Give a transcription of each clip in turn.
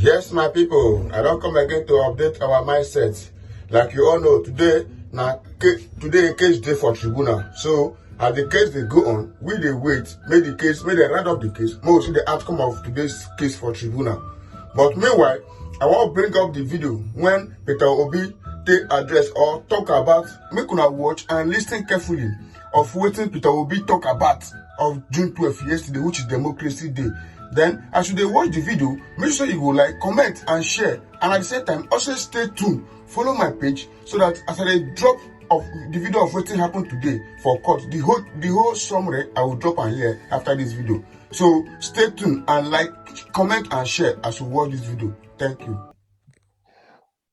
Yes, my people, I don't come again to update our mindset. Like you all know, today case day for tribunal. So as the case they go on, we they wait, make they round up the case, we will see the outcome of today's case for tribunal. But meanwhile, I want to bring up the video when Peter Obi take address or talk about, make una watch and listen carefully of wetin Peter Obi talk about of June 12th yesterday, which is Democracy Day. Then as you watch the video, make sure you go like, comment and share, and at the same time also stay tuned, follow my page so that as I drop of the video of wetin happen today for court, the whole summary I will drop on here after this video. So stay tuned and like, comment and share as you watch this video. Thank you.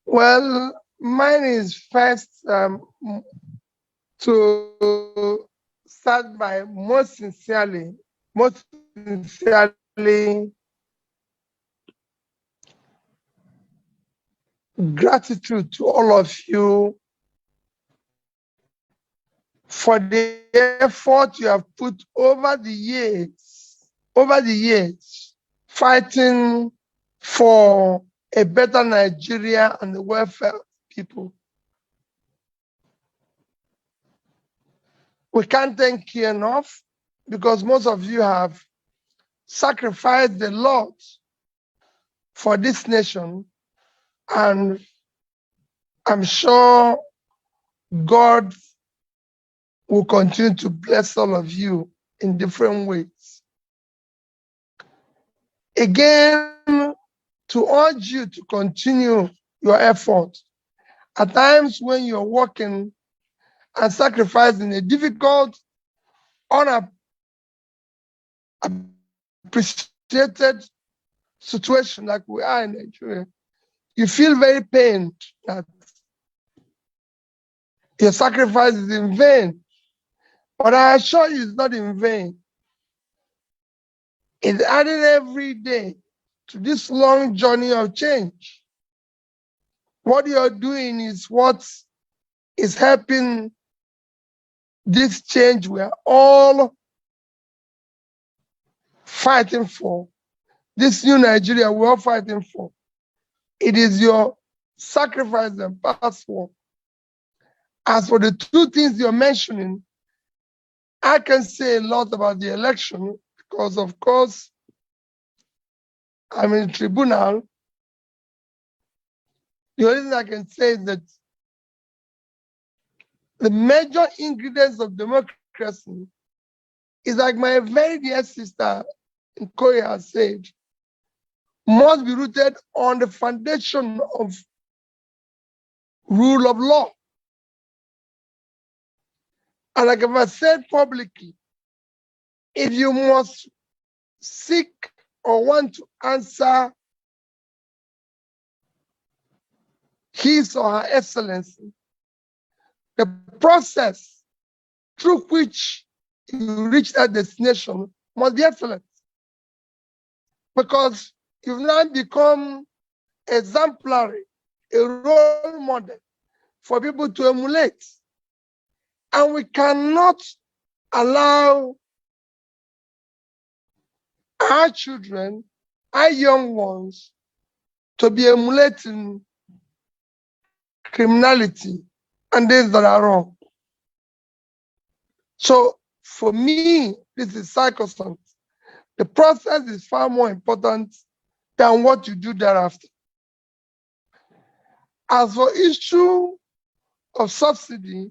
Well, mine is first to start by most sincerely gratitude to all of you for the effort you have put over the years fighting for a better Nigeria and the welfare of people. We can't thank you enough because most of you have sacrificed a lot for this nation, and I'm sure God will continue to bless all of you in different ways. Again, to urge you to continue your effort. At times when you're working and sacrificing a difficult, unappreciated situation like we are in Nigeria, you feel very pained that your sacrifice is in vain. But I assure you it's not in vain. It's adding every day to this long journey of change. What you're doing is what is helping this change we are all fighting for. This new Nigeria we're all fighting for. It is your sacrifice and passport. As for the two things you're mentioning, I can say a lot about the election because, of course, I'm in tribunal. The only thing I can say is that the major ingredients of democracy is, like my very dear sister in Korea has said, must be rooted on the foundation of rule of law. And like I've said publicly, if you must seek or want to answer His or Her Excellency, the process through which you reach that destination must be excellent. Because you've now become exemplary, a role model for people to emulate. And we cannot allow our children, our young ones, to be emulating criminality and things that are wrong. So for me, this is sacrosanct. The process is far more important than what you do thereafter. As for issue of subsidy,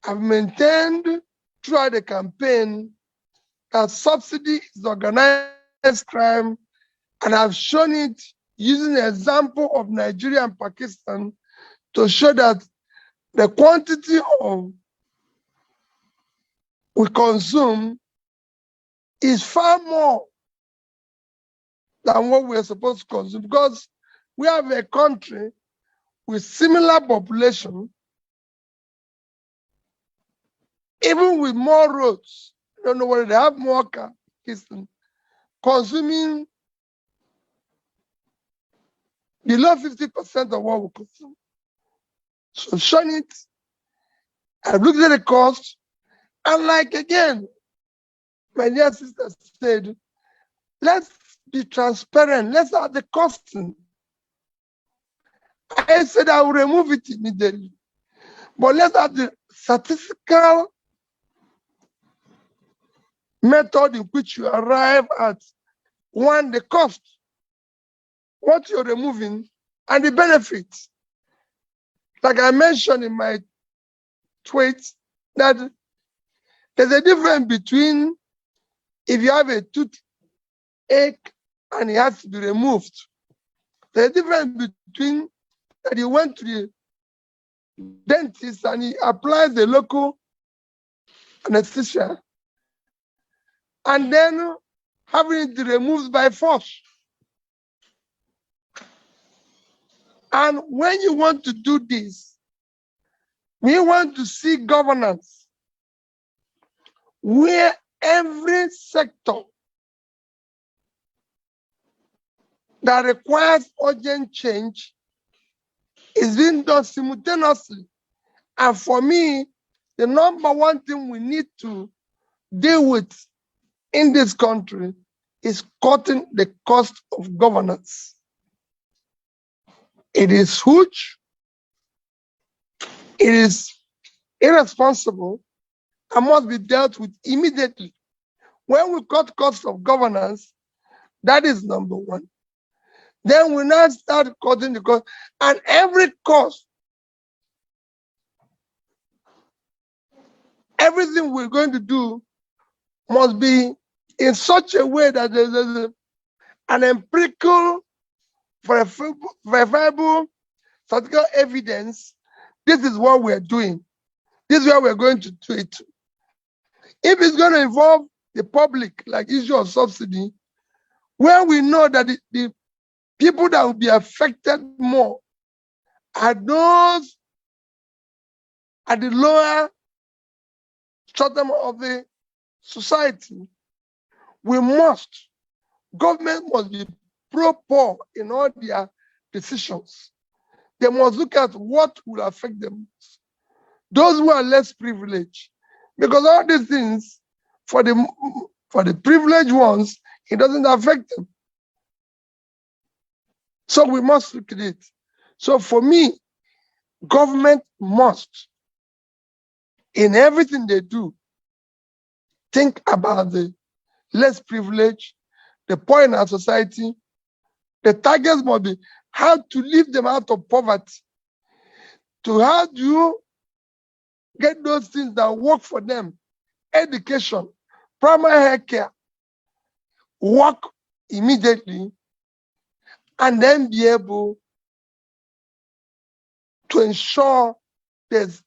I've maintained throughout the campaign that subsidy is organized crime, and I've shown it using the example of Nigeria and Pakistan to show that the quantity of we consume is far more than what we're supposed to consume, because we have a country with similar population, even with more roads. I don't know whether they have more cars, consuming below 50% of what we consume. So showing it, I've looked at the cost, and like again, my dear sister said, let's be transparent. Let's have the costing. I said I will remove it immediately. But let's have the statistical method in which you arrive at, one, the cost, what you're removing, and the benefits. Like I mentioned in my tweet, that there's a difference between if you have a toothache and it has to be removed. There's a difference between that you went to the dentist and he applies the local anesthesia and then having it removed by force. And when you want to do this, we want to see governance where every sector that requires urgent change is being done simultaneously. And for me, the number one thing we need to deal with in this country is cutting the cost of governance. It is huge, it is irresponsible, and must be dealt with immediately. When we cut cost of governance, that is number one. Then we now start cutting the cost, and every cost, everything we're going to do must be in such a way that there's an empirical, verifiable, statistical evidence. This is what we're doing. This is where we're going to do it. If it's going to involve the public, like issue of subsidy, where we know that the people that will be affected more are those at the lower stratum of the society, government must be pro-poor in all their decisions. They must look at what will affect them, those who are less privileged. Because all these things, for the privileged ones, it doesn't affect them. So we must look at it. So for me, government must, in everything they do, think about the less privileged, the poor in our society. The targets must be how to lift them out of poverty, to how do you get those things that work for them, education, primary health care, work immediately, and then be able to ensure there's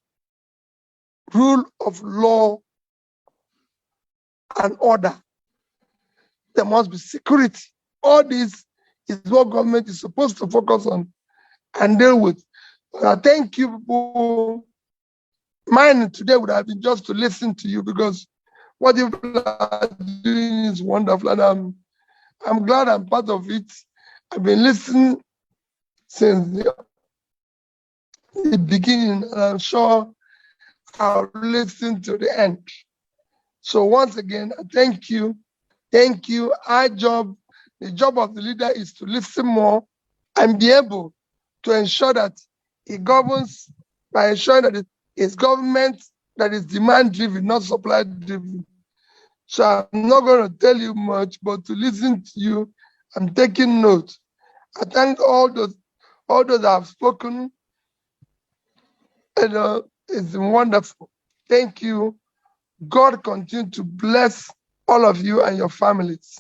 rule of law and order. There must be security. All this is what government is supposed to focus on and deal with. Thank you, people. Mine today would have been just to listen to you, because what you are doing is wonderful, and I'm glad I'm part of it. I've been listening since the beginning, and I'm sure I'll listen to the end. So once again, thank you. Thank you. The job of the leader is to listen more and be able to ensure that he governs by ensuring that it's government that is demand-driven, not supply-driven. So I'm not going to tell you much, but to listen to you, I'm taking note. I thank all those that have spoken. And it's wonderful. Thank you. God continue to bless all of you and your families.